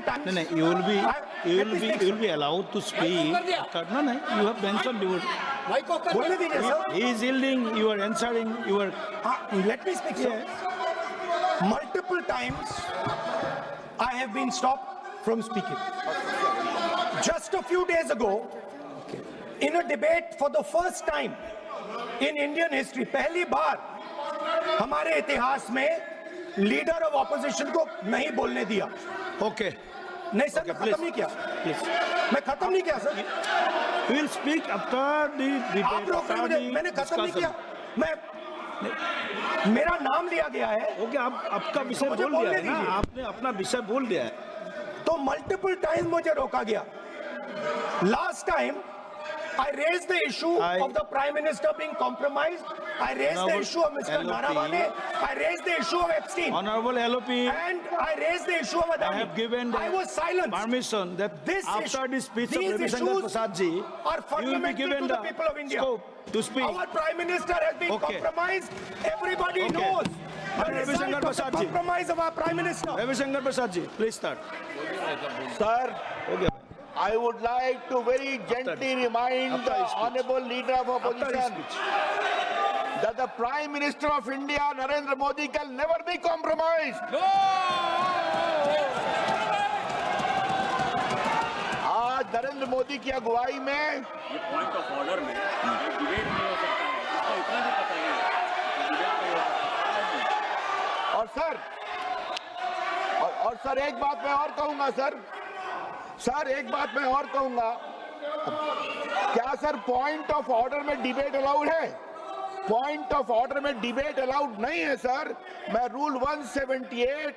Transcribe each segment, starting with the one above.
multiple times. No, you will be allowed to speak. No, you have mentioned you. बोलने दीजिए sir. He is yielding. You are answering. You are. Let me speak, sir. Multiple times I have been stopped from speaking. Just a few days ago, in a debate for the first time in Indian history, पहली बार हमारे इतिहास में leader of opposition को नहीं बोलने दिया. Okay. नहीं sir, मैं खत्म नहीं किया. Please. मैं खत्म नहीं किया sir. We will speak after the debate. आप रोक रहे हैं मुझे. मैंने खत्म नहीं किया. मेरा नाम लिया गया है. ओके, आप आपका विषय बोल दिया है ना, आपने अपना विषय बोल दिया है. तो मल्टीपल टाइम मुझे रोका गया. Last time I raised the issue of the Prime Minister being compromised. I raised the issue of Mr. Naravane. I raised the issue of Epstein. Honorable LOP. And I raised the issue of Adani. I have given I was silent. Permission that This after the speech of these Ravi Shankar issues Prasad ji, are fundamental to the people of India. scope to speak. Our Prime Minister has been compromised. Everybody knows. The Ravi Shankar result of the Prasad ji. compromise of our Prime Minister. Ravi Shankar Prasad ji, please start. Sir, Okay. I would like to very gently remind the Honorable Leader of Opposition that the Prime Minister of India, Narendra Modi, can never be compromised. आज नरेंद्र मोदी की अगुवाई में ये point of order में debate नहीं हो सकता है, इसको इतना भी पता नहीं है, डिबेट नहीं हो सकता है। और सर एक बात मैं और कहूंगा सर एक बात मैं और कहूंगा, क्या सर पॉइंट ऑफ ऑर्डर में डिबेट अलाउड है? पॉइंट ऑफ ऑर्डर में डिबेट अलाउड नहीं है सर. मैं रूल 178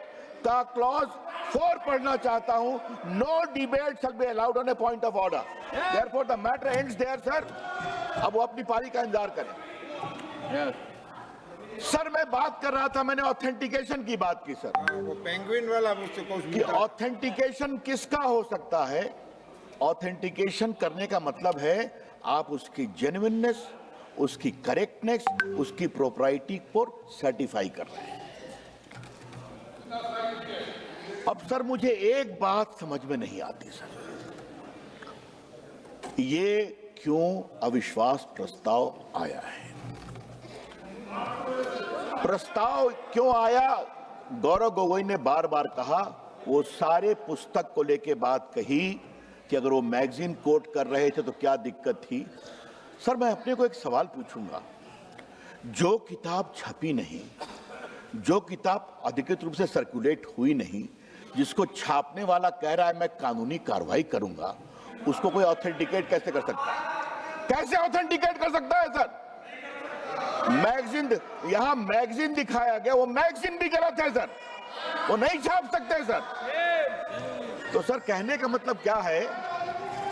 का क्लॉज 4 पढ़ना चाहता हूं. No debate shall be allowed on a point of order. Therefore the matter ends there sir. अब वो अपनी पारी का इंतजार करें. सर मैं बात कर रहा था, मैंने ऑथेंटिकेशन की बात की सर. वो पेंगुइन वाला मुझसे कि ऑथेंटिकेशन किसका हो सकता है? ऑथेंटिकेशन करने का मतलब है आप उसकी जेन्युइननेस, उसकी करेक्टनेस, उसकी प्रोप्राइटी को सर्टिफाई कर रहे हैं. अब सर मुझे एक बात समझ में नहीं आती सर, ये क्यों अविश्वास प्रस्ताव आया है? प्रस्ताव क्यों आया? गौरव गोगोई ने बार बार कहा, वो सारे पुस्तक को लेके बात कही कि अगर वो मैगजीन कोट कर रहे थे तो क्या दिक्कत थी. सर मैं अपने को एक सवाल पूछूंगा, जो किताब छपी नहीं, जो किताब अधिकृत रूप से सर्कुलेट हुई नहीं, जिसको छापने वाला कह रहा है मैं कानूनी कार्रवाई करूंगा, उसको कोई ऑथेंटिकेट कैसे कर सकता है? कैसे ऑथेंटिकेट कर सकता है सर? मैगजीन, यहां मैगजीन दिखाया गया, वो मैगजीन भी गलत है सर, वो नहीं छाप सकते सर. तो सर कहने का मतलब क्या है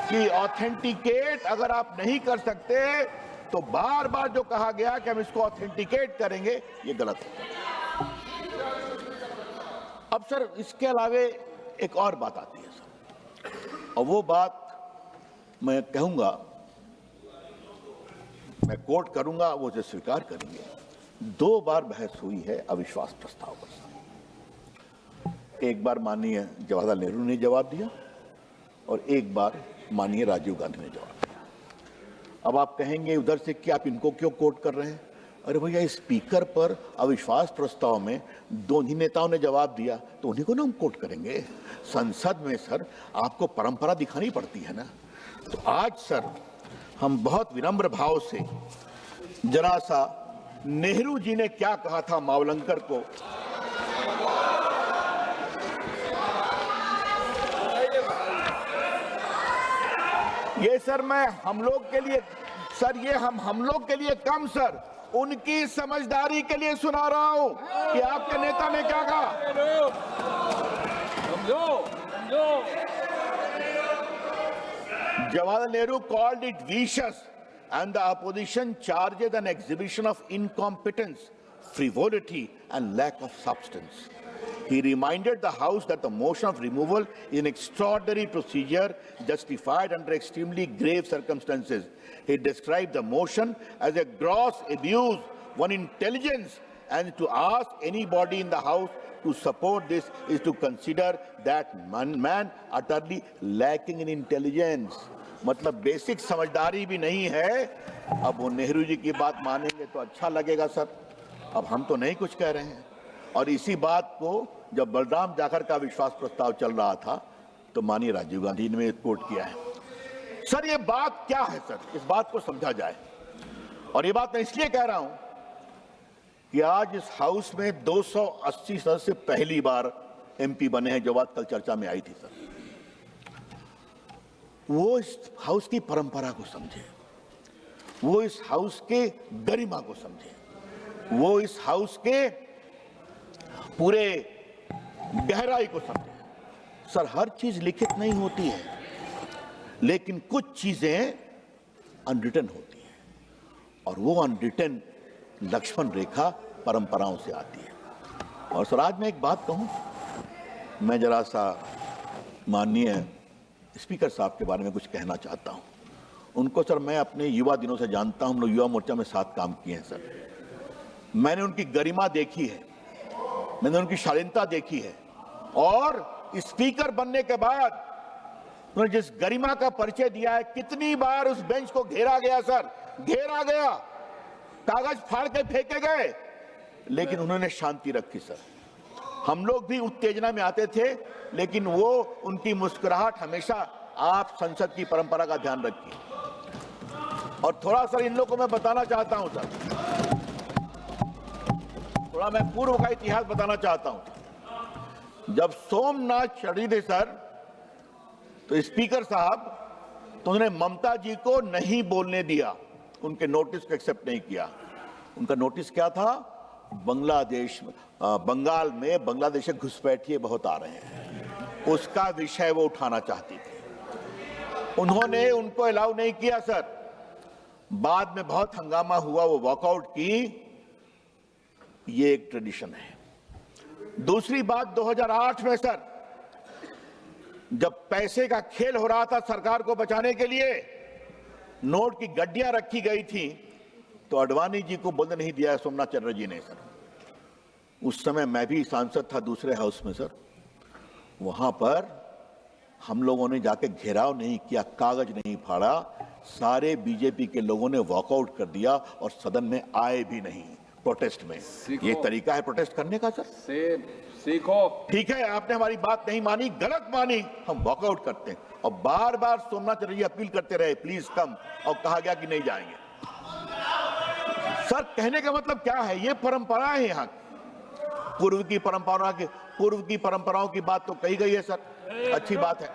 कि ऑथेंटिकेट अगर आप नहीं कर सकते तो बार बार जो कहा गया कि हम इसको ऑथेंटिकेट करेंगे, ये गलत है. अब सर इसके अलावे एक और बात आती है सर, और वो बात मैं कहूंगा, मैं कोट करूंगा, वो उसे स्वीकार करेंगे. 2 बार बहस हुई है अविश्वास प्रस्ताव पर. एक बार माननीय जवाहरलाल नेहरू ने जवाब दिया और एक बार माननीय राजीव गांधी ने जवाब दिया. अब आप कहेंगे उधर से कि आप इनको क्यों कोट कर रहे हैं? अरे भैया, स्पीकर पर अविश्वास प्रस्ताव में दोनों नेताओं ने जवाब दिया तो उन्हीं को ना हम कोट करेंगे. संसद में सर आपको परंपरा दिखानी पड़ती है ना. तो आज सर हम बहुत विनम्र भाव से जरा सा नेहरू जी ने क्या कहा था मावलंकर को, ये सर मैं हम लोग के लिए सर, ये हम लोग के लिए कम सर, उनकी समझदारी के लिए सुना रहा हूं कि आपके नेता ने क्या कहा. Jawaharlal Nehru called it vicious and the opposition charged an exhibition of incompetence, frivolity and lack of substance. He reminded the House that the motion of removal is an extraordinary procedure justified under extremely grave circumstances. He described the motion as a gross abuse on intelligence and to ask anybody in the House to support this is to consider that man utterly lacking in intelligence. मतलब basic समझदारी भी नहीं है। अब वो नेहरू जी की बात मानेंगे तो अच्छा लगेगा सर, अब हम तो नहीं कुछ कह रहे हैं। और इसी बात को जब बलराम जाखड़ का विश्वास प्रस्ताव चल रहा था तो माननीय राजीव गांधी ने कोट किया है। सर ये बात क्या है सर, इस बात को समझा जाए। और ये बात मैं इसलिए कह रहा हूं कि आज इस हाउस में 280 सदस्य पहली बार एमपी बने हैं, जो बात कल चर्चा में आई थी सर। वो इस हाउस की परंपरा को समझे, वो इस हाउस के गरिमा को समझे, वो इस हाउस के पूरे गहराई को समझे। सर हर चीज लिखित नहीं होती है, लेकिन कुछ चीजें अनरिटन होती हैं, और वो अनरिटन लक्ष्मण रेखा परंपराओं से आती है। और सर आज मैं एक बात कहूं, मैं जरा सा माननीय स्पीकर साहब के बारे में कुछ कहना चाहता हूं। उनको सर मैं अपने युवा दिनों से जानता हूं, हम लोग युवा मोर्चा में साथ काम किए हैं सर। मैंने उनकी गरिमा देखी है, मैंने उनकी शालीनता देखी है, और स्पीकर बनने के बाद उन्होंने जिस गरिमा का परिचय दिया है, कितनी बार उस बेंच को घेरा गया सर, घेरा गया, कागज फाड़ के फेंके गए, लेकिन उन्होंने शांति रखी सर। हम लोग भी उत्तेजना में आते थे, लेकिन वो उनकी मुस्कुराहट हमेशा आप संसद की परंपरा का ध्यान रखिए। और थोड़ा सर इन लोगों को मैं बताना चाहता हूं सर, थोड़ा मैं पूर्व का इतिहास बताना चाहता हूं। जब सोमनाथ चटर्जी थे सर, तो स्पीकर साहब तो उन्होंने ममता जी को नहीं बोलने दिया, उनके नोटिस को एक्सेप्ट नहीं किया। उनका नोटिस क्या था? बंगाल में बांग्लादेश से घुसपैठिए बहुत आ रहे हैं, उसका विषय वो उठाना चाहती थी। उन्होंने उनको अलाउ नहीं किया सर। बाद में बहुत हंगामा हुआ, वो वॉकआउट की। ये एक ट्रेडिशन है। दूसरी बात 2008 में सर, जब पैसे का खेल हो रहा था सरकार को बचाने के लिए, नोट की गड्डियां रखी गई थी, तो अडवाणी जी को बोलने नहीं दिया सोमनाथ चटर्जी ने सर। उस समय मैं भी सांसद था दूसरे हाउस में सर। वहां पर हम लोगों ने जाके घेराव नहीं किया, कागज नहीं फाड़ा, सारे बीजेपी के लोगों ने वॉकआउट कर दिया और सदन में आए भी नहीं प्रोटेस्ट में। ये तरीका है प्रोटेस्ट करने का सर? सीखो। ठीक है, आपने हमारी बात नहीं मानी, गलत मानी, हम वॉकआउट करते हैं। और बार बार सोमनाथ चटर्जी अपील करते रहे प्लीज कम, और कहा गया कि नहीं जाएंगे। सर कहने का मतलब क्या है? ये परंपरा है यहाँ की, पूर्व की परंपराओं की बात तो कही गई है सर, अच्छी बात है।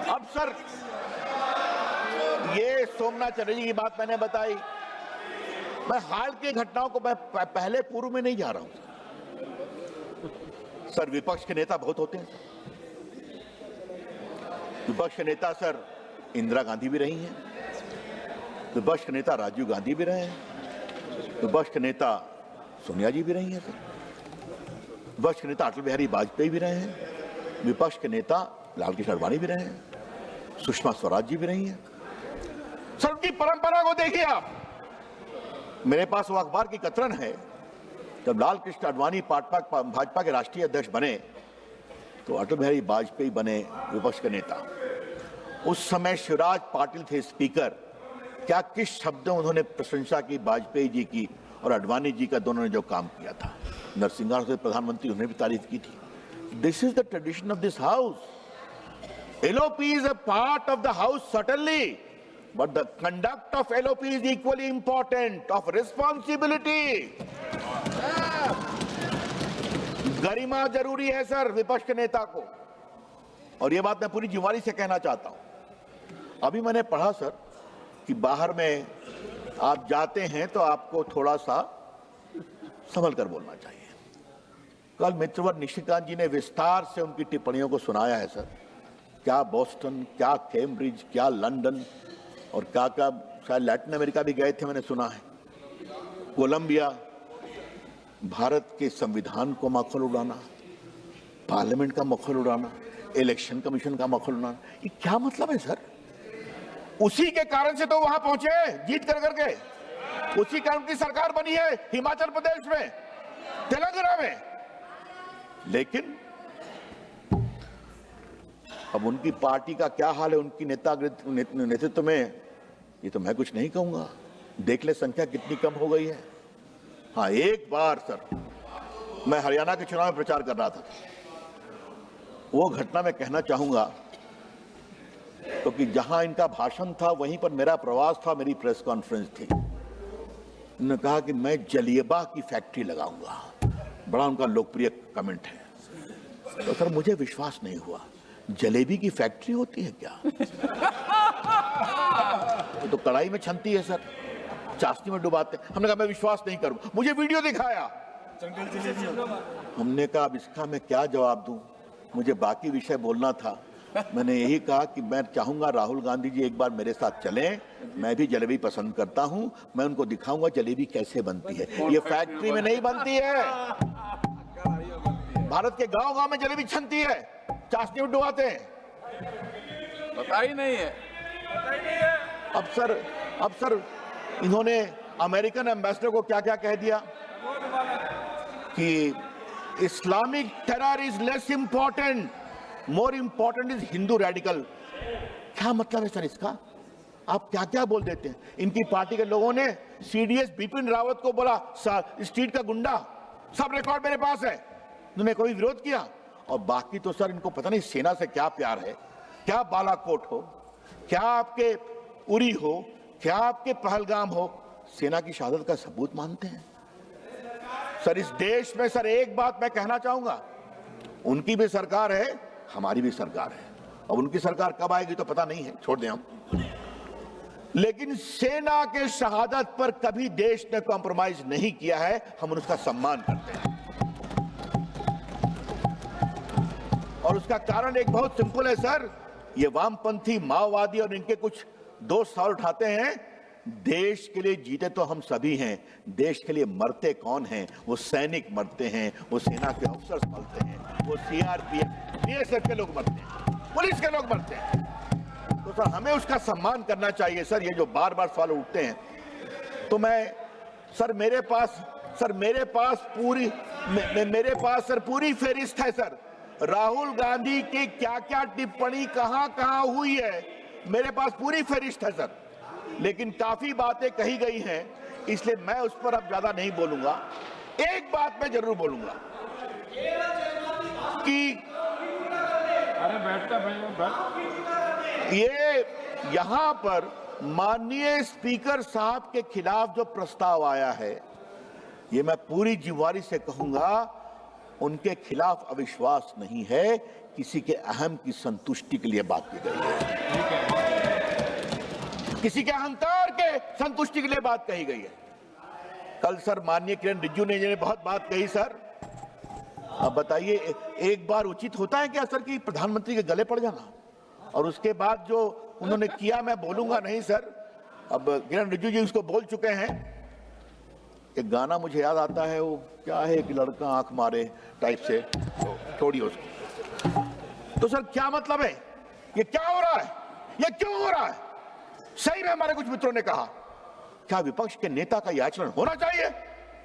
अब सर ये सोमनाथ चटर्जी की बात मैंने बताई। मैं हाल की घटनाओं को मैं पहले पूर्व में नहीं जा रहा हूं सर। विपक्ष के नेता बहुत होते हैं। विपक्ष के नेता सर इंदिरा गांधी भी रही हैं, विपक्ष के नेता राजीव गांधी भी रहे हैं, विपक्ष के नेता सोनिया जी भी रही हैं सर, विपक्ष के नेता अटल बिहारी वाजपेयी भी रहे हैं, विपक्ष के नेता लालकृष्ण आडवाणी भी रहे हैं, सुषमा स्वराज जी भी रही हैं। सर उनकी परंपरा को देखिए आप। मेरे पास वो अखबार की कतरन है, जब लालकृष्ण आडवाणी भाजपा के राष्ट्रीय अध्यक्ष बने तो अटल बिहारी वाजपेयी बने विपक्ष के नेता। उस समय शिवराज पाटिल थे स्पीकर। क्या किस शब्दों उन्होंने प्रशंसा की वाजपेयी जी की और आडवाणी जी का, दोनों ने जो काम किया था। नरसिंह से प्रधानमंत्री, उन्होंने भी तारीफ की थी। This is the tradition of this house. LOP is a part of the house certainly, but the conduct of LOP is equally important, of responsibility. गरिमा जरूरी है सर विपक्ष के नेता को, और ये बात मैं पूरी जिम्मेदारी से कहना चाहता हूं। अभी मैंने पढ़ा सर कि बाहर में आप जाते हैं तो आपको थोड़ा सा संभल कर बोलना चाहिए। कल मित्रवर निशिकांत जी ने विस्तार से उनकी टिप्पणियों को सुनाया है सर। क्या बोस्टन, क्या कैम्ब्रिज, क्या लंदन, और क्या क्या शायद लैटिन अमेरिका भी गए थे मैंने सुना है, कोलंबिया। भारत के संविधान को माखन उड़ाना, पार्लियामेंट का मखौल उड़ाना, इलेक्शन कमीशन का मखौल उड़ाना, ये क्या मतलब है सर? उसी के कारण से तो वहां पहुंचे जीत कर करके, उसी कारण की सरकार बनी है हिमाचल प्रदेश में, तेलंगाना में। लेकिन अब उनकी पार्टी का क्या हाल है उनकी नेतृत्व में, ये तो मैं कुछ नहीं कहूंगा। देख ले संख्या कितनी कम हो गई है। हाँ, एक बार सर मैं हरियाणा के चुनाव में प्रचार कर रहा था, वो घटना मैं कहना चाहूंगा, क्योंकि जहां इनका भाषण था वहीं पर मेरा प्रवास था, मेरी प्रेस कॉन्फ्रेंस थी। उन्होंने कहा कि मैं जलेबा की फैक्ट्री लगाऊंगा, बड़ा उनका लोकप्रिय कमेंट है। तो सर मुझे विश्वास नहीं हुआ, जलेबी की फैक्ट्री होती है क्या? तो कढ़ाई में छनती है सर, चाशनी में डुबाते। हमने कहा मैं विश्वास नहीं करूं, मुझे वीडियो दिखाया। हमने कहा अब इसका मैं क्या जवाब दूं, मुझे बाकी विषय बोलना था। मैंने यही कहा कि मैं चाहूंगा राहुल गांधी जी एक बार मेरे साथ चलें, मैं भी जलेबी पसंद करता हूं, मैं उनको दिखाऊंगा जलेबी कैसे बनती है। ये फैक्ट्री में नहीं बनती है, भारत के गांव-गांव में जलेबी छनती है, चाशनी में डुबाते हैं। पता ही नहीं है। अब सर इन्होंने अमेरिकन एम्बेसडर को क्या क्या कह दिया कि Islamic terror is less important, more important is Hindu radical. क्या मतलब है सर इसका? आप क्या क्या बोल देते हैं। इनकी पार्टी के लोगों ने सीडीएस बिपिन रावत को बोला स्ट्रीट का गुंडा, सब रिकॉर्ड मेरे पास है, उन्होंने कोई विरोध किया। और बाकी तो सर इनको पता नहीं सेना से क्या प्यार है, क्या बालाकोट हो, क्या आपके उरी हो, क्या आपके पहलगाम हो, सेना की शहादत का सबूत मानते हैं। सर इस देश में सर एक बात मैं कहना चाहूंगा, उनकी भी सरकार है, हमारी भी सरकार है। अब उनकी सरकार कब आएगी तो पता नहीं है, छोड़ दें हम। लेकिन सेना के शहादत पर कभी देश ने कॉम्प्रोमाइज नहीं किया है, हम उसका सम्मान करते हैं। और उसका कारण एक बहुत सिंपल है सर, ये वामपंथी माओवादी और इनके कुछ दोस्त सवाल उठाते हैं, देश के लिए जीते तो हम सभी हैं, देश के लिए मरते कौन हैं? वो सैनिक मरते हैं, वो सेना के अफसर मरते हैं, वो सीआरपीएफ बीएसएफ के लोग मरते हैं, पुलिस के लोग मरते हैं। तो सर हमें उसका सम्मान करना चाहिए। सर ये जो बार बार सवाल उठते हैं, तो मैं सर मेरे पास पूरी फेरिस्त है सर, राहुल गांधी की क्या क्या टिप्पणी कहां कहां हुई है, मेरे पास पूरी फहरिस्त है सर। लेकिन काफी बातें कही गई हैं, इसलिए मैं उस पर अब ज्यादा नहीं बोलूंगा। एक बात मैं जरूर बोलूंगा कि ये यहां पर माननीय स्पीकर साहब के खिलाफ जो प्रस्ताव आया है, ये मैं पूरी जिम्मेदारी से कहूंगा, उनके खिलाफ अविश्वास नहीं है, किसी के अहम की संतुष्टि के लिए बात की गई है, किसी के अहंकार के संतुष्टि के लिए बात कही गई है। कल सर माननीय किरण रिजिजू ने बहुत बात कही सर। अब बताइए, एक बार उचित होता है क्या सर कि प्रधानमंत्री के गले पड़ जाना? और उसके बाद जो उन्होंने किया मैं बोलूंगा नहीं सर, अब किरण रिजिजू जी उसको बोल चुके हैं। एक गाना मुझे याद आता है, वो क्या है, एक लड़का आंख मारे टाइप से, तो छोड़िए उसको। तो सर क्या मतलब है, ये क्या हो रहा है, ये क्यों हो रहा है? सही में हमारे कुछ मित्रों ने कहा, क्या विपक्ष के नेता का यह आचरण होना चाहिए?